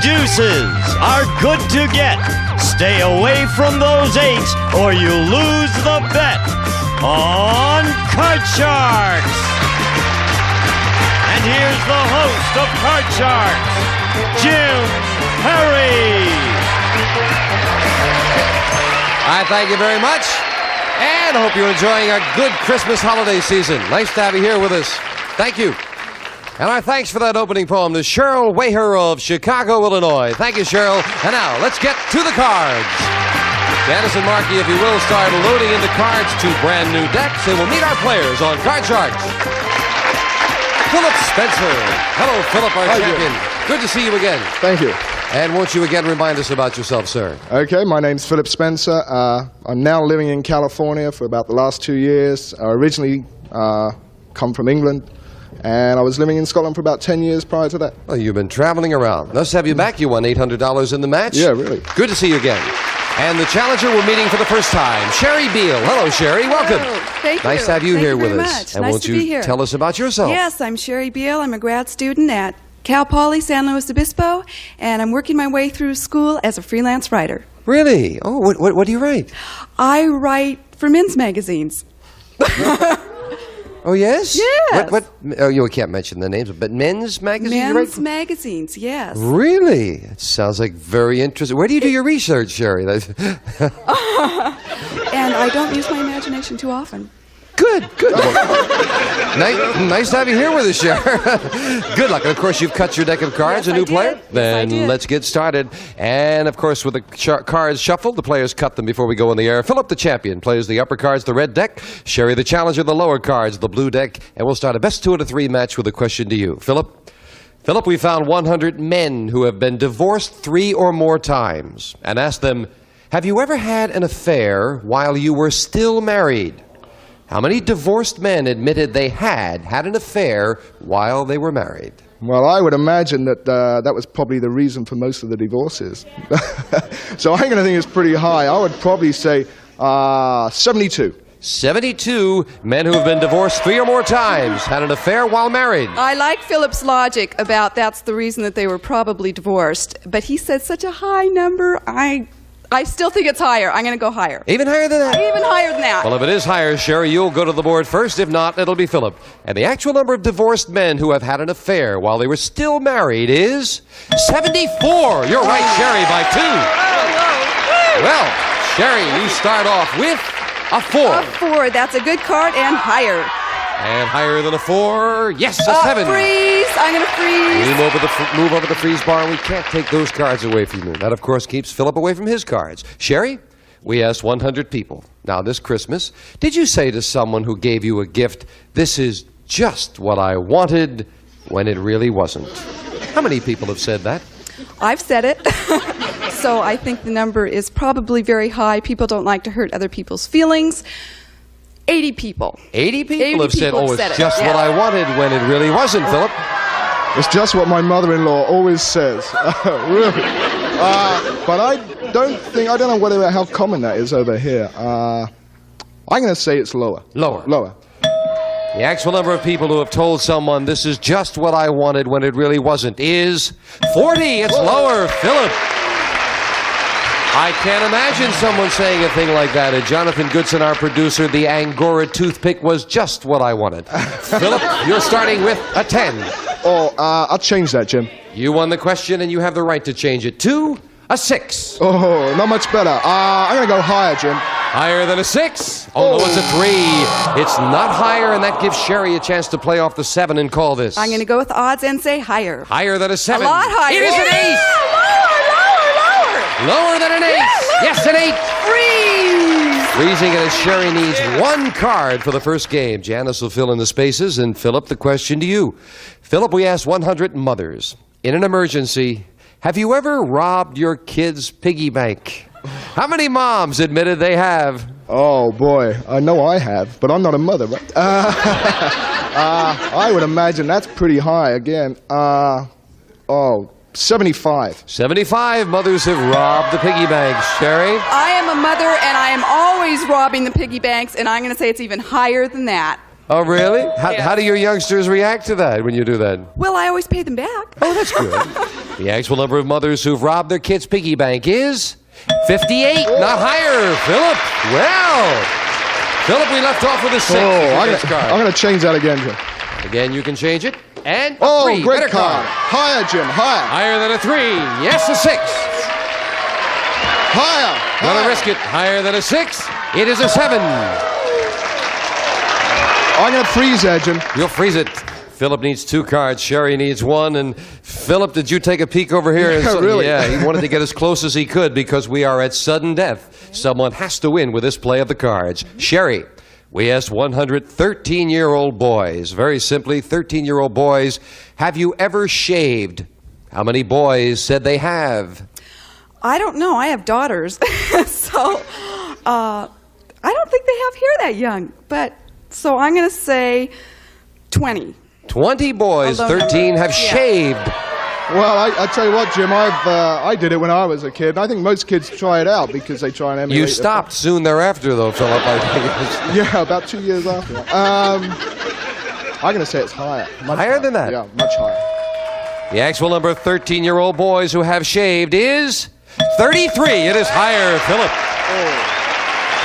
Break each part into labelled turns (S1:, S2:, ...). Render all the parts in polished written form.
S1: deuces are good to get. Stay away from those eights or you lose the bet on Card Sharks. And here's the host of Card Sharks, Jim Perry.
S2: I thank you very much, and hope you're enjoying a good Christmas holiday season. Nice to have you here with us. Thank you. And our thanks for that opening poem to Cheryl Waher of Chicago, Illinois. Thank you, Cheryl. And now, let's get to the cards. Janice and Marky, if you will, start loading in the cards to brand new decks, and we'll meet our players on Card Sharks. Philip Spencer. Hello, Philip, our champion. Good to see you again.
S3: Thank you.
S2: And won't you again remind us about yourself, sir?
S3: Okay, my name's Philip Spencer. I'm now living in California for about the last 2 years. I originally come from England, and I was living in Scotland for about 10 years prior to that.
S2: Well, you've been traveling around. Nice to have you back. You won $800 in the match.
S3: Yeah, really.
S2: Good to see you again. And the challenger we're meeting for the first time, Sherry Beal. Hello, Sherry. Welcome.
S4: Hello. Thank you.
S2: Nice to have you here with us.
S4: Much.
S2: And
S4: nice
S2: won't
S4: to
S2: you
S4: be here.
S2: tell us about yourself?
S4: Yes, I'm Sherry Beal. I'm a grad student at Cal Poly San Luis Obispo, and I'm working my way through school as a freelance writer.
S2: Really? Oh, what do you write?
S4: I write for men's magazines.
S2: Oh, yes?
S4: Yes.
S2: What? Oh, you can't mention the names, but men's magazines? you
S4: Men's
S2: write?
S4: magazines, yes.
S2: Really? It sounds like very interesting. Where do you do your research, Sherry?
S4: And I don't use my imagination too often.
S2: Good. Nice to have you here with us, Sherry. Good luck. And, of course, you've cut your deck of cards,
S4: Yes,
S2: a new
S4: I did.
S2: player?
S4: Yes, I
S2: Then
S4: did.
S2: let's get started. And, of course, with the cards shuffled, the players cut them before we go in the air. Philip, the champion, plays the upper cards, the red deck. Sherry, the challenger, the lower cards, the blue deck. And we'll start a best 2 out of 3 match with a question to you. Philip, we found 100 men who have been divorced 3 or more times and asked them, have you ever had an affair while you were still married? How many divorced men admitted they had an affair while they were married?
S3: Well, I would imagine that that was probably the reason for most of the divorces. So I'm going to think it's pretty high. I would probably say 72.
S2: 72 men who have been divorced 3 or more times had an affair while married.
S4: I like Philip's logic about that's the reason that they were probably divorced, but he said such a high number, I still think it's higher. I'm going to go higher.
S2: Even higher than that?
S4: Even higher than that.
S2: Well, if it is higher, Sherry, you'll go to the board first. If not, it'll be Philip. And the actual number of divorced men who have had an affair while they were still married is 74. You're right, Sherry, by 2. Well, Sherry, you start off with a 4.
S4: A 4. That's a good card and higher.
S2: And higher than a 4, yes, a 7.
S4: Freeze. I'm going to freeze.
S2: We move over the freeze bar, and we can't take those cards away from you. That, of course, keeps Philip away from his cards. Sherry, we asked 100 people. Now, this Christmas, did you say to someone who gave you a gift, this is just what I wanted, when it really wasn't? How many people have said that?
S4: I've said it. So I think the number is probably very high. People don't like to hurt other people's feelings. 80 people.
S2: 80 people
S4: 80
S2: have said,
S4: people
S2: oh,
S4: have
S2: it's
S4: said it.
S2: just what I wanted, when it really wasn't, Philip.
S3: It's just what my mother-in-law always says. Really. But I don't know how common that is over here. I'm going to say it's lower.
S2: Lower. The actual number of people who have told someone this is just what I wanted when it really wasn't is 40. It's lower, Philip. I can't imagine someone saying a thing like that. And Jonathan Goodson, our producer, the Angora toothpick was just what I wanted. Philip, you're starting with a 10.
S3: Oh, I'll change that, Jim.
S2: You won the question, and you have the right to change it to a 6.
S3: Oh, not much better. I'm going to go higher, Jim.
S2: Higher than a 6? Oh, no, it's a 3. It's not higher, and that gives Sherry a chance to play off the 7 and call this.
S4: I'm going to go with odds and say higher.
S2: Higher than a 7.
S4: A lot higher.
S2: It is an 8. Lower than an 8. Yes, an 8. Freezing, and as Sherry needs 1 card for the first game. Janice will fill in the spaces, and Philip, the question to you. Philip, we asked 100 mothers, in an emergency, have you ever robbed your kid's piggy bank? How many moms admitted they have?
S3: Oh, boy. I know I have, but I'm not a mother, right? I would imagine that's pretty high again. 75.
S2: 75 mothers have robbed the piggy banks. Sherry?
S4: I am a mother, and I am always robbing the piggy banks, and I'm going to say it's even higher than that.
S2: Oh, really? How do your youngsters react to that when you do that?
S4: Well, I always pay them back.
S2: Oh, that's good. The actual number of mothers who've robbed their kids' piggy bank is 58, not higher. Philip, well. Philip, we left off with a 6.
S3: I'm going to change that again, Jim.
S2: Again, you can change it. And a 3.
S3: Great
S2: Better
S3: card. Higher, Jim, higher.
S2: Higher than a 3. Yes, a 6.
S3: Higher.
S2: Gonna risk it. Higher than a 6. It is a 7.
S3: I'm going to freeze that, Jim.
S2: You'll freeze it. Philip needs 2 cards. Sherry needs 1. And Philip, did you take a peek over here?
S3: Yeah, really?
S2: Yeah, he wanted to get as close as he could because we are at sudden death. Someone has to win with this play of the cards. Sherry, we asked 100 13-year-old boys, very simply, 13-year-old boys, have you ever shaved? How many boys said they have?
S4: I don't know. I have daughters. So I don't think they have hair that young. So I'm going to say 20.
S2: 20 boys,
S4: Although
S2: 13 have shaved.
S3: Well, I tell you what, Jim, I did it when I was a kid, and I think most kids try it out because they try and emulate.
S2: You stopped soon thereafter, though, Philip, I think.
S3: Yeah, about 2 years after. I'm going to say it's higher.
S2: Higher than that?
S3: Yeah, much higher.
S2: The actual number of 13-year-old boys who have shaved is 33. It is higher, Philip.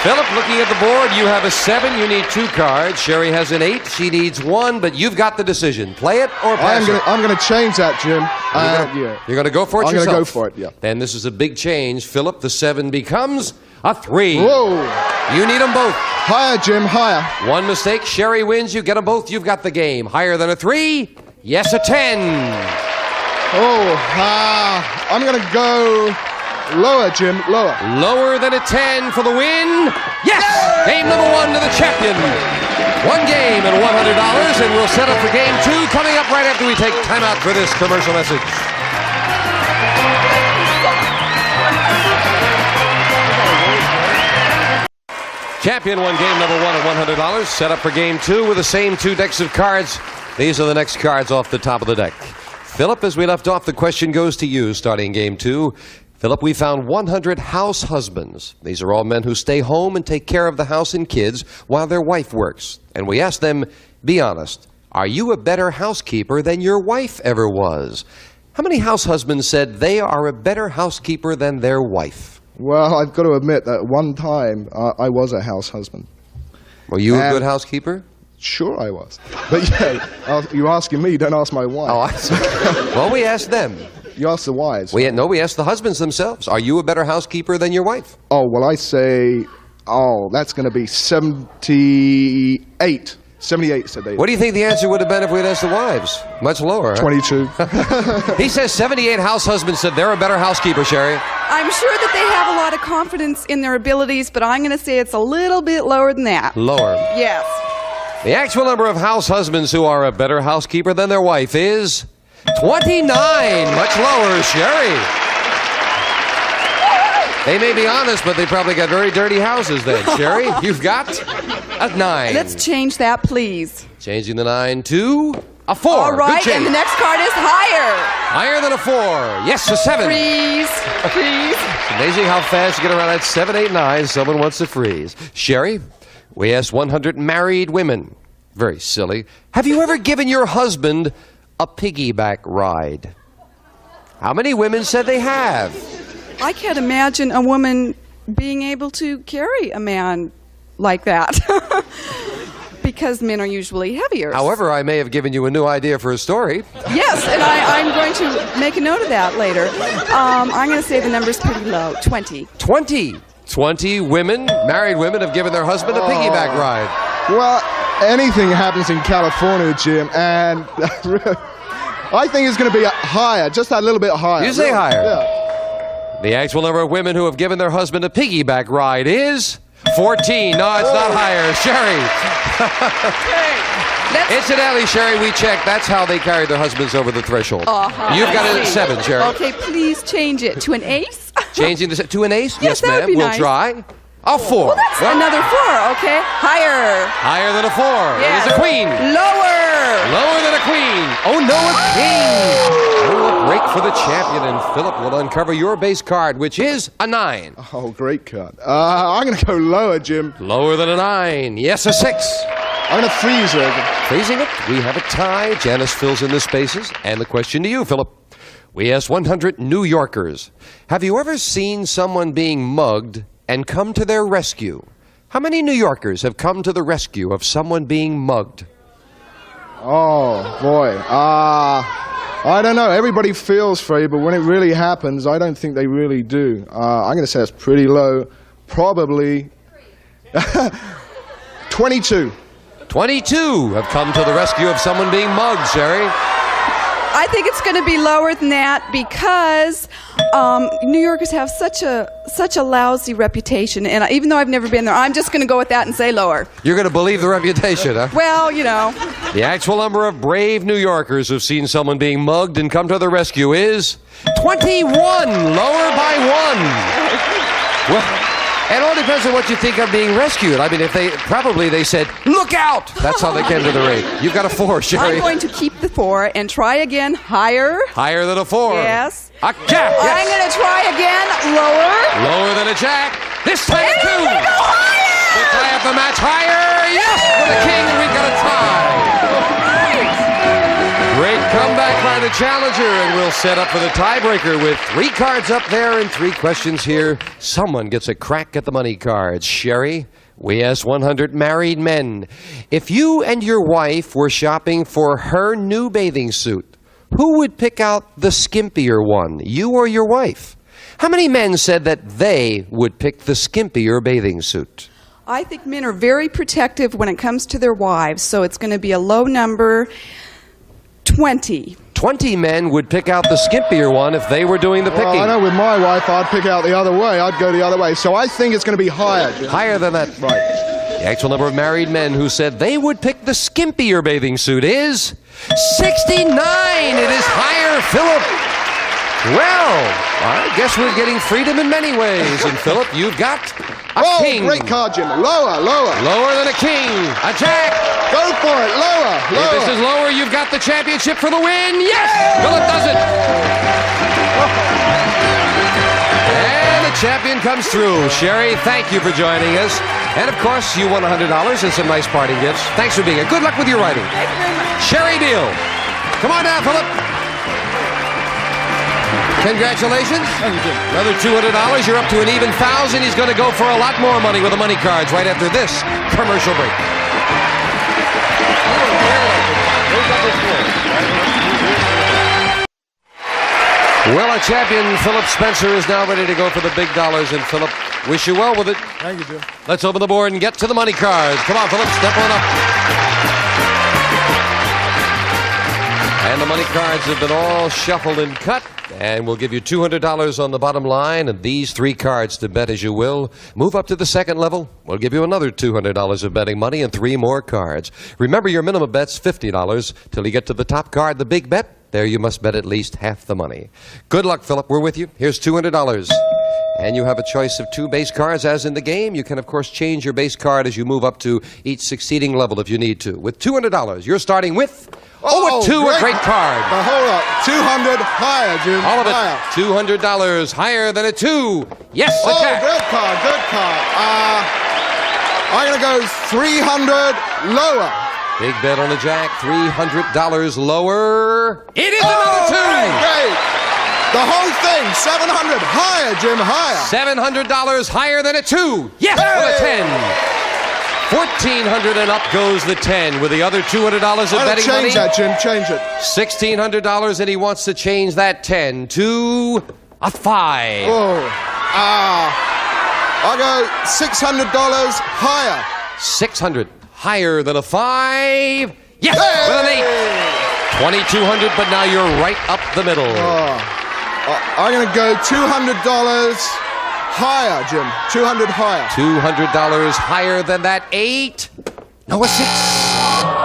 S2: Philip, looking at the board, you have a 7. You need 2 cards. Sherry has an 8. She needs 1, but you've got the decision. Play it or pass it.
S3: I'm going to change that, Jim.
S2: You're going to go for it yourself?
S3: I'm going to go for it, yeah.
S2: Then this is a big change. Philip, the 7 becomes a 3.
S3: Whoa.
S2: You need them both.
S3: Higher, Jim, higher.
S2: 1 mistake. Sherry wins. You get them both. You've got the game. Higher than a 3? Yes, a 10.
S3: I'm going to go lower, Jim, lower.
S2: Lower than a 10 for the win. Yes! Game number 1 to the champion. 1 game and $100, and we'll set up for game 2 coming up right after we take time out for this commercial message. Champion won game number 1 at $100. Set up for game 2 with the same 2 decks of cards. These are the next cards off the top of the deck. Philip, as we left off, the question goes to you starting game 2. Philip, we found 100 house husbands. These are all men who stay home and take care of the house and kids while their wife works. And we asked them, be honest, are you a better housekeeper than your wife ever was? How many house husbands said they are a better housekeeper than their wife?
S3: Well, I've got to admit that one time I was a house husband.
S2: Were you a good housekeeper?
S3: Sure I was. But yeah, you're asking me, don't ask my wife.
S2: Oh, I see. Well, we asked them.
S3: You asked the wives.
S2: We asked the husbands themselves. Are you a better housekeeper than your wife?
S3: Oh, well, I say, that's going to be 78. 78, said they.
S2: What do you think the answer would have been if we'd asked the wives? Much lower, huh?
S3: 22.
S2: He says 78 house husbands said they're a better housekeeper, Sherry.
S4: I'm sure that they have a lot of confidence in their abilities, but I'm going to say it's a little bit lower than that.
S2: Lower.
S4: Yes.
S2: The actual number of house husbands who are a better housekeeper than their wife is 29. Much lower, Sherry. They may be honest, but they probably got very dirty houses then. Sherry, you've got a 9.
S4: Let's change that, please.
S2: Changing the 9 to a 4.
S4: All right,
S2: Good
S4: and the
S2: change.
S4: next card is higher.
S2: Higher than a 4. Yes, a 7.
S4: Freeze. Freeze.
S2: It's amazing how fast you get around that 7, 8, 9. Someone wants to freeze. Sherry, we asked 100 married women. Very silly. Have you ever given your husband a piggyback ride? How many women said they have?
S4: I can't imagine a woman being able to carry a man like that. Because men are usually heavier.
S2: However, I may have given you a new idea for a story.
S4: Yes, and I'm going to make a note of that later. I'm going to say the number's pretty low, 20.
S2: 20 women, married women, have given their husband a piggyback ride.
S3: Well, anything happens in California, Jim, and I think it's going to be higher, just that little bit higher.
S2: You say higher?
S3: Yeah.
S2: The actual number of women who have given their husband a piggyback ride is 14. No, it's not higher. Sherry. Incidentally, Sherry, we checked. That's how they carry their husbands over the threshold. You've got a 7, Sherry.
S4: Okay, please change it to an ace.
S2: Changing to an ace?
S4: Yes,
S2: ma'am.
S4: that would be
S2: We'll
S4: nice.
S2: try. A 4.
S4: Well, that's another 4, okay? Higher.
S2: Higher than a 4.
S4: Yes.
S2: It is a queen.
S4: Lower.
S2: Lower than a queen. Oh, no, a king. Oh, a break for the champion, and Philip will uncover your base card, which is a 9.
S3: Oh, great card. I'm going to go lower, Jim.
S2: Lower than a 9. Yes, a 6.
S3: I'm going to freeze her again.
S2: Freezing it. We have a tie. Janice fills in the spaces. And the question to you, Philip. We asked 100 New Yorkers, have you ever seen someone being mugged and come to their rescue? How many New Yorkers have come to the rescue of someone being mugged?
S3: Oh, boy. I don't know. Everybody feels for you, but when it really happens, I don't think they really do. I'm going to say that's pretty low. Probably 22.
S2: 22 have come to the rescue of someone being mugged, Sherry.
S4: I think it's going to be lower than that because New Yorkers have such a lousy reputation, and even though I've never been there, I'm just going to go with that and say lower.
S2: You're going to believe the reputation, huh?
S4: Well, you know.
S2: The actual number of brave New Yorkers who've seen someone being mugged and come to the rescue is 21, lower by 1. Well, it all depends on what you think of being rescued. I mean, if they said, look out! That's how they came to the rate. You've got a 4, Sherry.
S4: I'm going to keep the 4 and try again higher.
S2: Higher than a 4.
S4: Yes.
S2: A jack, yes.
S4: I'm going to try again lower.
S2: Lower than a jack. This time
S4: And
S2: 2.
S4: I'm going to go higher!
S2: We'll tie up the match higher. Yes, for the king, and we've got a tie. Great comeback by the challenger, and we'll set up for the tiebreaker with 3 cards up there and 3 questions here. Someone gets a crack at the money cards. Sherry, we asked 100 married men, if you and your wife were shopping for her new bathing suit, who would pick out the skimpier one, you or your wife? How many men said that they would pick the skimpier bathing suit?
S4: I think men are very protective when it comes to their wives, so it's going to be a low number. 20.
S2: 20 men would pick out the skimpier one if they were doing the picking.
S3: Well, I know with my wife, I'd pick out the other way. I'd go the other way. So I think it's going to be higher.
S2: Higher than that.
S3: Right.
S2: The actual number of married men who said they would pick the skimpier bathing suit is 69. It is higher, Philip. Well, I guess we're getting freedom in many ways. And Philip, you've got a king.
S3: Great card, Jim. Lower, lower.
S2: Lower than a king. A jack.
S3: Go for it. Lower, lower.
S2: If this is lower, you've got the championship for the win. Yes! Philip does it. And the champion comes through. Sherry, thank you for joining us. And of course, you won $100 and some nice parting gifts. Thanks for being here. Good luck with your writing.
S4: Thank you very much.
S2: Sherry Beal. Come on down, Philip. Congratulations. Another $200. You're up to an even 1,000. He's going to go for a lot more money with the money cards right after this commercial break. Well, our champion, Philip Spencer, is now ready to go for the big dollars. And Philip, wish you well with it.
S3: Thank you, Jim.
S2: Let's open the board and get to the money cards. Come on, Philip, step on up. And the money cards have been all shuffled and cut. And we'll give you $200 on the bottom line and these 3 cards to bet as you will. Move up to the second level. We'll give you another $200 of betting money and 3 more cards. Remember, your minimum bet's $50 till you get to the top card, the big bet. There you must bet at least half the money. Good luck, Philip. We're with you. Here's $200. And you have a choice of 2 base cards as in the game. You can, of course, change your base card as you move up to each succeeding level if you need to. With $200, you're starting with... a 2, a great card.
S3: The whole lot. 200 higher, Jim.
S2: All of it.
S3: Higher.
S2: $200 higher than a 2. Yes, a jack.
S3: Good card, good card. I'm going to go 300 lower.
S2: Big bet on the jack. $300 lower. It is another 2.
S3: Great. The whole thing. 700 higher, Jim. Higher.
S2: $700 higher than a 2. Yes, for a 10. $1,400 and up goes the 10 with the other $200 of betting money.
S3: Change that, Jim. Change it.
S2: $1,600 and he wants to change that 10 to a 5.
S3: I'll go $600 higher.
S2: 600 higher than a 5. Yes, with an 8. $2,200, but now you're right up the middle.
S3: I'm going to go $200 higher, Jim. 200 higher.
S2: $200 higher than that 8. No, a 6.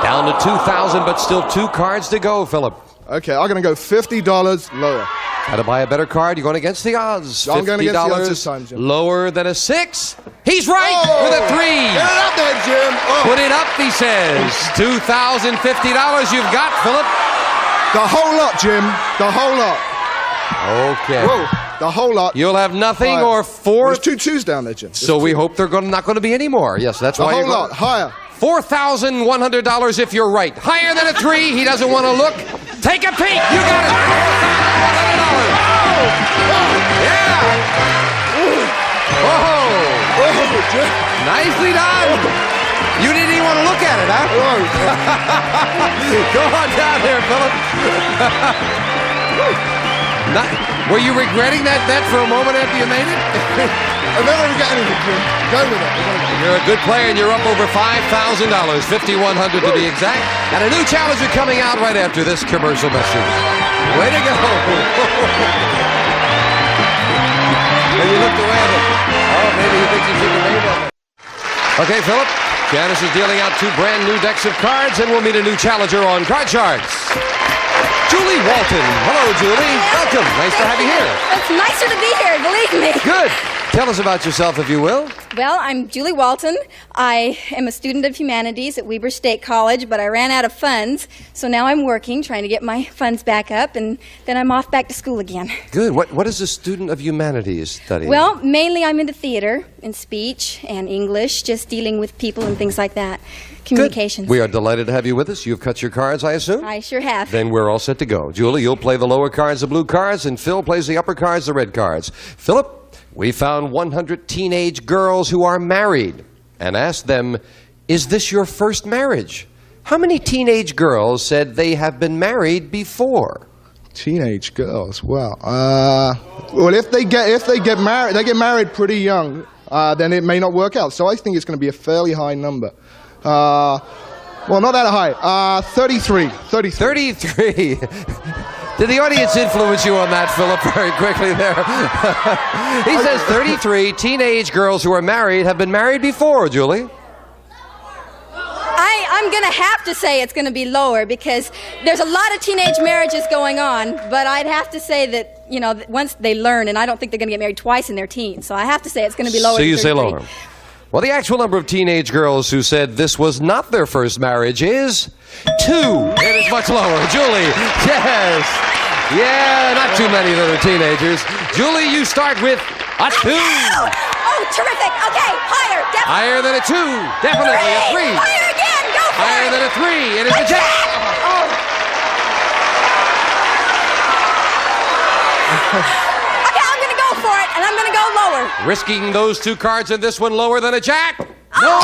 S2: Down to 2,000, but still 2 cards to go, Philip.
S3: Okay, I'm going to go $50 lower.
S2: Got to buy a better card. You're going against the odds.
S3: I'm going against the odds this time, Jim.
S2: Lower than a 6. He's right with a 3.
S3: Get it up there, Jim.
S2: Put it up, he says. $2,050 you've got, Philip.
S3: The whole lot, Jim. The whole lot.
S2: Okay.
S3: Whoa, the whole lot.
S2: You'll have nothing
S3: higher.
S2: or 4.
S3: There's 2 2s down there, Jim.
S2: So we hope they're not going to be any more. Yes, that's
S3: the
S2: why
S3: whole
S2: you're
S3: lot higher.
S2: $4,100 if you're right. Higher than a 3, he doesn't want to look. Take a peek. You got it. $4,100. Yeah. Whoa. Nicely done. You didn't even want to look at it, huh? Go on down there, Philip. Were you regretting that bet for a moment after you made it?
S3: I never regret anything, Jim. Go with it.
S2: You're a good player, and you're up over $5,000, $5,100 to be exact. And a new challenger coming out right after this commercial message. Way to go. And you looked away at it. Oh, maybe he thinks he should have made that. Okay, Philip. Janice is dealing out 2 brand new decks of cards, and we'll meet a new challenger on Card Sharks. Julie Walton. Hello, Julie. Welcome. Nice to have you here.
S5: It's nicer to be here, believe me.
S2: Good. Tell us about yourself, if you will.
S5: Well, I'm Julie Walton. I am a student of humanities at Weber State College, but I ran out of funds, so now I'm working, trying to get my funds back up, and then I'm off back to school again.
S2: Good. What is a student of humanities studying?
S5: Well, mainly I'm into theater and speech and English, just dealing with people and things like that. Communications.
S2: Good. We are delighted to have you with us. You've cut your cards, I assume?
S5: I sure have.
S2: Then we're all set to go. Julie, you'll play the lower cards, the blue cards, and Phil plays the upper cards, the red cards. Philip, we found 100 teenage girls who are married and asked them, is this your first marriage? How many teenage girls said they have been married before?
S3: Teenage girls. Well, if they get married, they get married pretty young. Then it may not work out. So I think it's going to be a fairly high number. Well, not that high. 33.
S2: 33. Did the audience influence you on that, Philip, very quickly there? He says 33 teenage girls who are married have been married before, Julie.
S5: I'm going to have to say it's going to be lower because there's a lot of teenage marriages going on, but I'd have to say that, you know, once they learn, and I don't think they're going to get married twice in their teens, so I have to say it's going to be lower.
S2: So you
S5: than
S2: say
S5: 33.
S2: lower. Well, the actual number of teenage girls who said this was not their first marriage is 2. It is much lower. Julie, yes. Yeah, not too many that are teenagers. Julie, you start with a 2.
S5: Oh, terrific. Okay, higher. Definitely.
S2: Higher than a 2. Definitely a 3.
S5: Higher again. Go for
S2: Higher
S5: it.
S2: than a 3. It is a jack.
S5: Oh. Okay, I'm going to go for it, and I'm going to go lower.
S2: Risking those 2 cards and this one lower than a jack? No!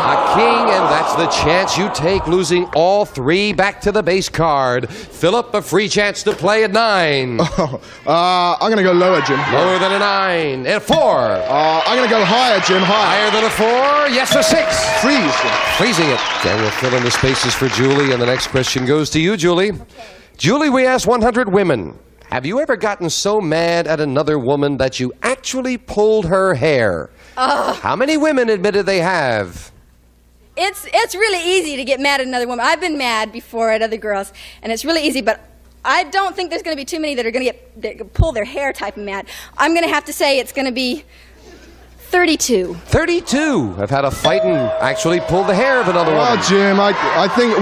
S2: A king, and that's the chance you take, losing all 3 back to the base card. Philip, a free chance to play at 9.
S3: I'm going to go lower, Jim.
S2: Lower than a 9. And 4.
S3: I'm going to go higher, Jim.
S2: Higher than a 4. Yes, a 6.
S3: Freeze.
S2: Freezing it. And we'll fill in the spaces for Julie, and the next question goes to you, Julie. Okay. Julie, we asked 100 women. Have you ever gotten so mad at another woman that you actually pulled her hair? How many women admitted they have?
S5: It's really easy to get mad at another woman. I've been mad before at other girls, and it's really easy, but I don't think there's going to be too many that are going to pull their hair type of mad. I'm going to have to say it's going to be 32.
S2: 32 have had a fight and actually pulled the hair of another woman.
S3: Well, Jim, I think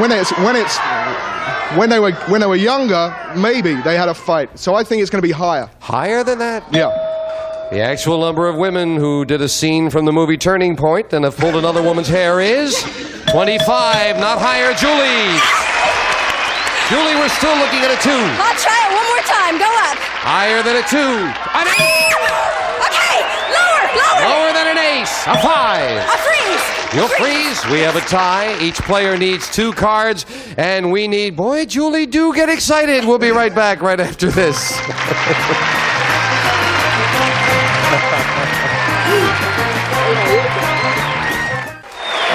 S3: when they were younger, maybe they had a fight. So I think it's going to be higher.
S2: Higher than that?
S3: Yeah.
S2: The actual number of women who did a scene from the movie Turning Point and have pulled another woman's hair is 25. Not higher, Julie. Julie, we're still looking at a 2.
S5: I'll try it one more time. Go up.
S2: Higher than a 2. An 8.
S5: Okay, lower.
S2: Lower than an ace. A 5.
S5: A freeze.
S2: You'll freeze. We have a tie. Each player needs 2 cards, and we need... Boy, Julie, do get excited. We'll be right back right after this.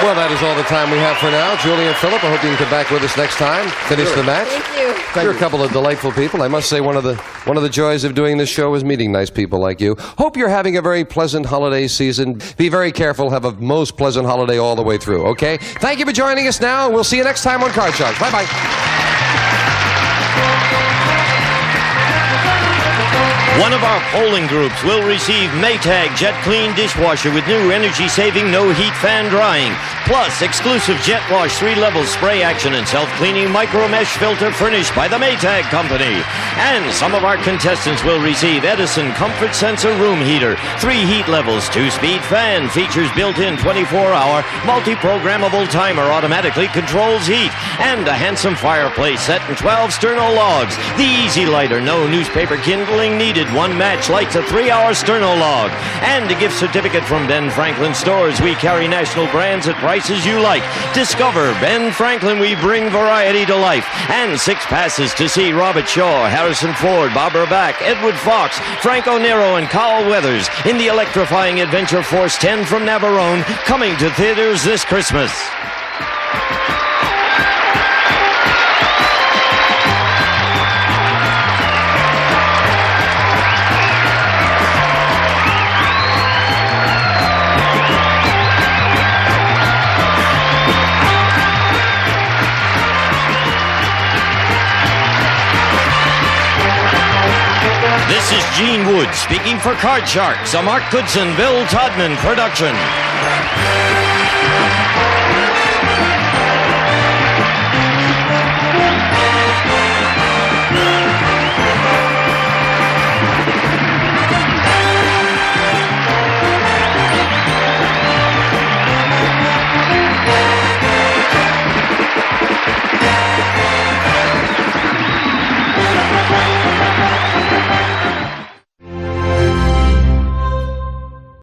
S2: Well, that is all the time we have for now. Julie and Philip, I hope you can come back with us next time. Finish the match.
S5: Thank you.
S2: You're a couple of delightful people. I must say one of the joys of doing this show is meeting nice people like you. Hope you're having a very pleasant holiday season. Be very careful. Have a most pleasant holiday all the way through, okay? Thank you for joining us now. We'll see you next time on Card Sharks. Bye-bye.
S1: One of our polling groups will receive Maytag Jet Clean Dishwasher with new energy-saving no-heat fan drying. Plus, exclusive jet wash 3-level spray action and self-cleaning micro mesh filter furnished by the Maytag Company. And some of our contestants will receive Edison Comfort Sensor Room Heater, 3 heat levels, 2-speed fan, features built-in 24-hour multi-programmable timer, automatically controls heat, and a handsome fireplace set in 12 sterno logs. The Easy Lighter, no newspaper kindling needed. 1 match lights a 3-hour sterno log. And a gift certificate from Ben Franklin Stores. We carry national brands at prices you like. Discover Ben Franklin, we bring variety to life. And 6 passes to see Robert Shaw, Harrison Ford, Barbara Bach, Edward Fox, Franco Nero, and Carl Weathers in the electrifying Adventure Force 10 from Navarone, coming to theaters this Christmas. This is Gene Wood speaking for Card Sharks, a Mark Goodson-Bill Todman production.